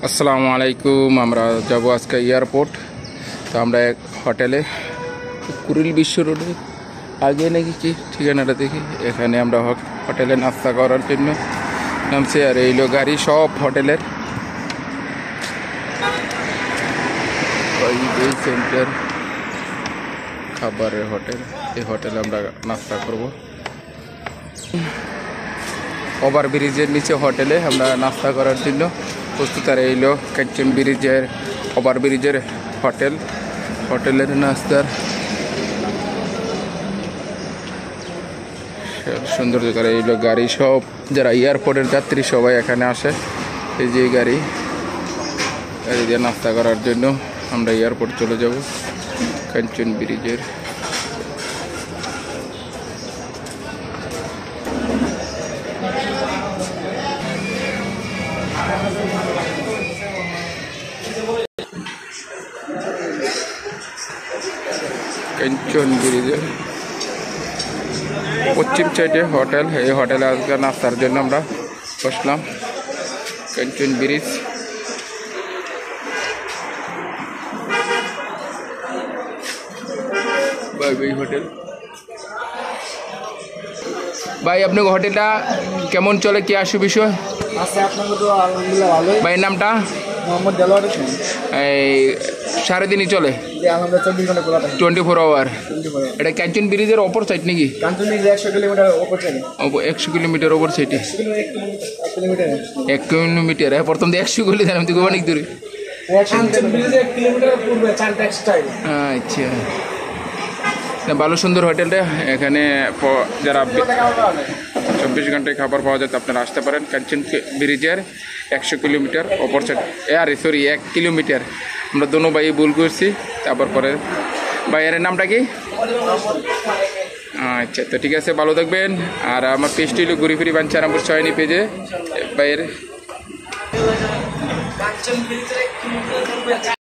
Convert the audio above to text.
আসসালামু আলাইকুম। আমরা যাব আজকে এয়ারপোর্ট। তো আমরা এক হোটেলে কুড়িল বিশ্ব রোডে আগে নাকি কি ঠিকানাটা দেখি, এখানে আমরা হোটেলে নাস্তা করার জন্য নামছি। আর এইলো গাড়ি সব হোটেলের সেন্টার খাবারের হোটেল। এই হোটেলে আমরা নাস্তা করব। ওভার ব্রিজের নিচে হোটেলে আমরা নাস্তা করার জন্য প্রস্তুত। আর এইলো কাঞ্চন ব্রিজের ওভার ব্রিজের হোটেলের নাস্তার সুন্দর করে এইলো গাড়ি সব যারা এয়ারপোর্টের যাত্রী সবাই এখানে আসে। এই যে গাড়ি দিয়ে নাস্তা করার জন্য আমরা এয়ারপোর্ট চলে যাব। কাঞ্চন ব্রিজের কাঞ্চন ব্রিজের পশ্চিম সাইডে হোটেল। এই হোটেলে আজকে নাস্তার জন্য আমরা বসলাম। কাঞ্চন ব্রিজ হোটেল। ভাই আপনার হোটেলটা কেমন চলে, কি আসু বিষয়? ভাইয়ের নামটা? এই সারাদিনই চলে 24 আওয়ার। এটা কাঞ্চন ব্রিজের অপর সাইড নাকি? 100 কিলোমিটার অপর সাইডে 1 কিলোমিটার। প্রথম দিয়ে 100 কিলোমিটার জানাম তুই অনেক দূরে। আচ্ছা, ভালো সুন্দর হোটেলটা। এখানে যারা 24 ঘন্টায় খাবার পাওয়া যায়, তো আপনারা আসতে পারেন। কাঞ্চন ব্রিজের 100 কিলোমিটার অপর সাইড, 1 কিলোমিটার। আমরা দোনো ভাই ভুল করছি। তারপর পরে ভাইয়ের নামটা কি? আচ্ছা, তো ঠিক আছে, ভালো থাকবেন। আর আমার পেজটি হলো ঘুরি ফিরি বাঞ্চারামপুর ছয়নি পেজে ভাইয়ের।